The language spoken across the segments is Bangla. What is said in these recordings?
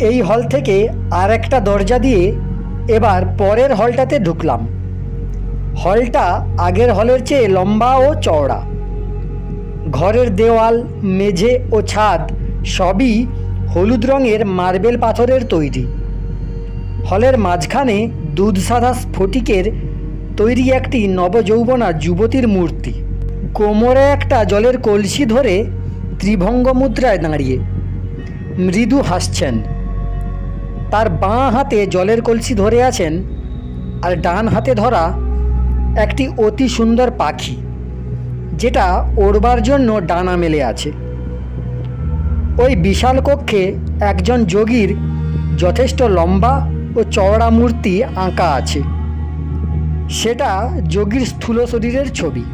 এই হল থেকে আর একটা দরজা দিয়ে এবার পরের হলটাতে ঢুকলাম। হলটা আগের হলের চেয়ে লম্বা ও চওড়া। ঘরের দেওয়াল, মেঝে ও ছাদ সবই হলুদ রঙের মার্বেল পাথরের তৈরি। হলের মাঝখানে দুধসাদা স্ফটিকের তৈরি একটি নবযৌবনা যুবতীর মূর্তি। কোমরে একটা জলের কলসি ধরে ত্রিভঙ্গ মুদ্রায় দাঁড়িয়ে মৃদু হাসছেন। তার বাঁ হাতে জলের কলসি ধরে আছেন আর ডান হাতে ধরা একটি অতি সুন্দর পাখি, যেটা ওড়বার জন্য ডানা মেলে আছে। ওই বিশাল কক্ষে একজন যোগীর যথেষ্ট লম্বা ও চওড়া মূর্তি আঁকা আছে। সেটা যোগীর স্থূল শরীরের ছবি।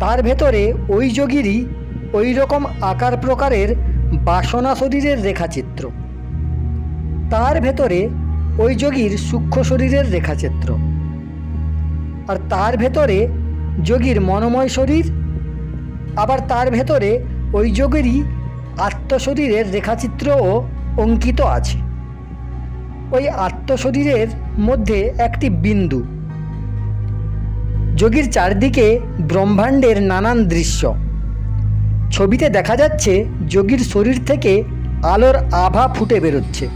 তার ভেতরে ওই যোগীরই ওই রকম আকার প্রকারের বাসনা শরীরের রেখাচিত্র। তার ভেতরে ওই যোগীর সূক্ষ্ম শরীরের রেখাচিত্র। আর তার ভেতরে যোগীর মনোময় শরীর। আবার তার ভেতরে ওই যোগীরই আত্মশরীরের রেখাচিত্রও অঙ্কিত আছে। ওই আত্মশরীরের মধ্যে একটি বিন্দু। যোগীর চারদিকে ব্রহ্মাণ্ডের নানান দৃশ্য। ছবিতে দেখা যাচ্ছে যোগীর শরীর থেকে আলোর আভা ফুটে বেরোচ্ছে।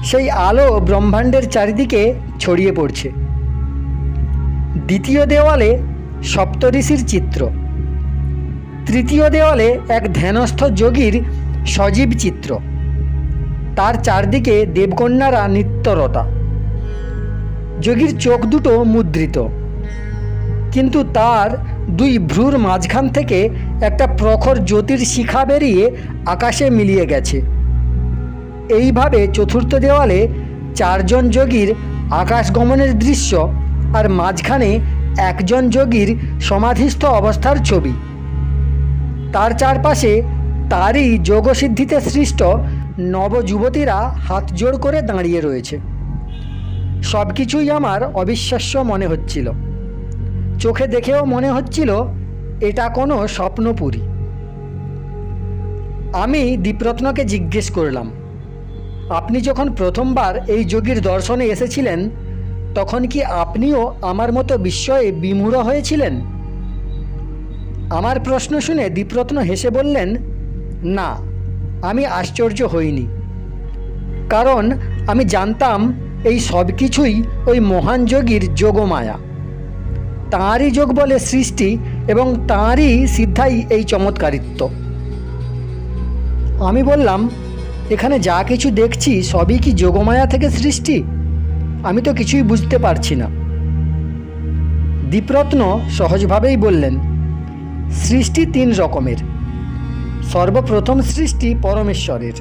সেই আলো ব্রহ্মাণ্ডের চারিদিকে ছড়িয়ে পড়ছে। দ্বিতীয় দেওয়ালে সপ্তঋষির চিত্র। তৃতীয় দেওয়ালে এক ধ্যানস্থ যোগীর সজীব চিত্র। তার চারদিকে দেবকন্যারা নৃত্যরতা। যোগীর চোখ দুটো মুদ্রিত, কিন্তু তার দুই ভ্রুর মাঝখান থেকে একটা প্রখর জ্যোতির শিখা বেরিয়ে আকাশে মিলিয়ে গেছে। এইভাবে চতুর্থ দেওয়ালে চারজন যোগীর আকাশগমনের দৃশ্য আর মাঝখানে একজন যোগীর সমাধিস্থ অবস্থার ছবি। তার চারপাশে তারই যোগসিদ্ধিতে সৃষ্ট নবযুবতীরা হাত জোড় করে দাঁড়িয়ে রয়েছে। সব কিছুই আমার অবিশ্বাস্য মনে হচ্ছিল। চোখে দেখেও মনে হচ্ছিল এটা কোনো স্বপ্নপুরী। আমি দীপরত্নকে জিজ্ঞেস করলাম, আপনি যখন প্রথমবার এই যোগীর দর্শনে এসেছিলেন তখন কি আপনিও আমার মতো বিস্ময়ে বিমূঢ় হয়েছিলেন? আমার প্রশ্ন শুনে দীপরত্ন হেসে বললেন, না, আমি আশ্চর্য হইনি। কারণ আমি জানতাম এই সব কিছুই ওই মহান যোগীর যোগমায়া। তাঁরই যোগ বলে সৃষ্টি এবং তাঁরই সিদ্ধাই এই চমৎকারিত্ব। আমি বললাম, এখানে যা কিছু দেখছি সবই কি যোগমায়া থেকে সৃষ্টি? আমি তো কিছুই বুঝতে পারছি না। দীপরত্ন সহজভাবেই বললেন, সৃষ্টি তিন রকমের। সর্বপ্রথম সৃষ্টি পরমেশ্বরের।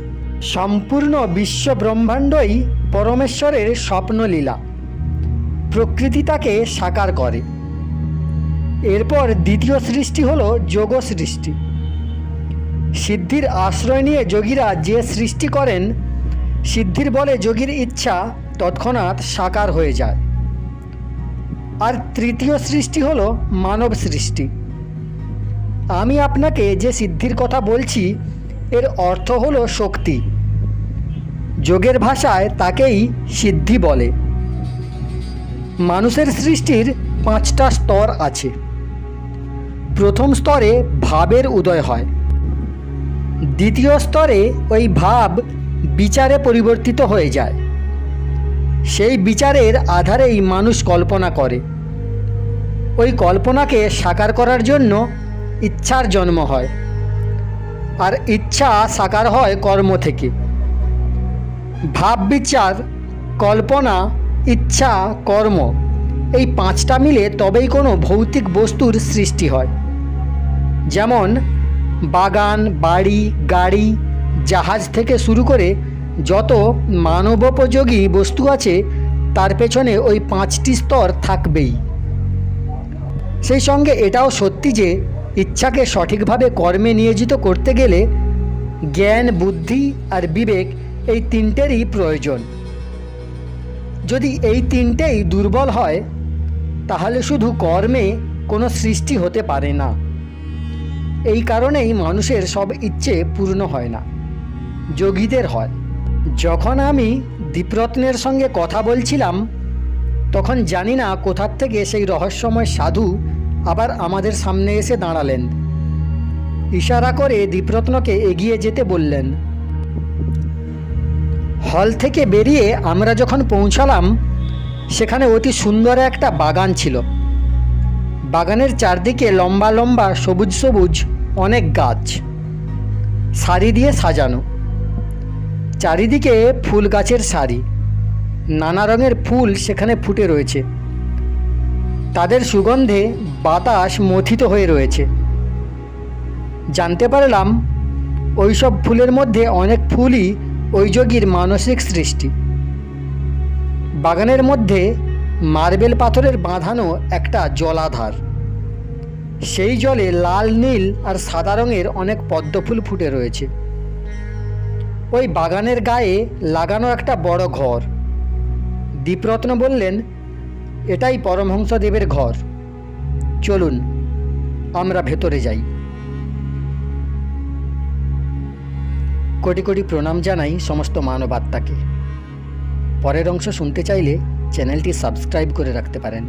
সম্পূর্ণ বিশ্ব ব্রহ্মাণ্ডই পরমেশ্বরের স্বপ্নলীলা। প্রকৃতি তাকে সাকার করে। এরপর দ্বিতীয় সৃষ্টি হলো যোগ সৃষ্টি। সিদ্ধির আশ্রয় নিয়ে যোগীরা যে সৃষ্টি করেন, সিদ্ধির বলে যোগীর ইচ্ছা তৎক্ষণাৎ সাকার হয়ে যায়। আর তৃতীয় সৃষ্টি হলো মানব সৃষ্টি। আমি আপনাকে যে সিদ্ধির কথা বলছি এর অর্থ হলো শক্তি। যোগের ভাষায় তাকেই সিদ্ধি বলে। মানুষের সৃষ্টির 5টা স্তর আছে। প্রথম স্তরে ভাবের উদয় হয়। দ্বিতীয় স্তরে ওই ভাব বিচারে পরিবর্তিত হয়ে যায়। সেই বিচারের আধারেই মানুষ কল্পনা করে। ওই কল্পনাকে সাকার করার জন্য ইচ্ছার জন্ম হয়। আর ইচ্ছা সাকার হয় কর্ম থেকে। ভাব, বিচার, কল্পনা, ইচ্ছা, কর্ম, এই 5টা মিলে তবেই কোনো ভৌতিক বস্তুর সৃষ্টি হয়। যেমন বাগান, বাড়ি, গাড়ি, জাহাজ থেকে শুরু করে যত মানবোপযোগী বস্তু আছে তার পেছনে ওই 5টি স্তর থাকবেই। সেই সঙ্গে এটাও সত্যি যে ইচ্ছাকে সঠিকভাবে কর্মে নিয়োজিত করতে গেলে জ্ঞান, বুদ্ধি আর বিবেক এই তিনটেরই প্রয়োজন। যদি এই তিনটেই দুর্বল হয় তাহলে শুধু কর্মে কোনো সৃষ্টি হতে পারে না। এই কারণেই মানুষের সব ইচ্ছে পূর্ণ হয় না। যোগীদের হয়। যখন আমি দীপরত্নের সঙ্গে কথা বলছিলাম তখন জানি না কোথার থেকে সেই রহস্যময় সাধু আবার আমাদের সামনে এসে দাঁড়ালেন। ইশারা করে দীপরত্নকে এগিয়ে যেতে বললেন। হল থেকে বেরিয়ে আমরা যখন পৌঁছালাম সেখানে অতি সুন্দর একটা বাগান ছিল। বাগানের চারদিকে লম্বা লম্বা সবুজ সবুজ অনেক গাছ, সারি দিয়ে সাজানো। চারিদিকে ফুল গাছের সারি, নানা রঙের ফুল সেখানে ফুটে রয়েছে। তাদের সুগন্ধে বাতাস মথিত হয়ে রয়েছে। জানতে পারলাম ওইসব ফুলের মধ্যে অনেক ফুলই ওই যোগীর মানসিক সৃষ্টি। বাগানের মধ্যে মার্বেল পাথরের বাঁধানো একটা জলাধার, সেই জলে লাল, নীল আর সাদা রঙের অনেক পদ্মফুল ফুটে রয়েছে। ওই বাগানের গায়ে লাগানো একটা বড় ঘর। দীপরত্ন বললেন, এটাই পরমহংসদেবের ঘর, চলুন আমরা ভেতরে যাই। কোটি কোটি প্রণাম জানাই সমস্ত মানবাত্মাকে। পরের অংশ শুনতে চাইলে চ্যানেলটি সাবস্ক্রাইব করে রাখতে পারেন।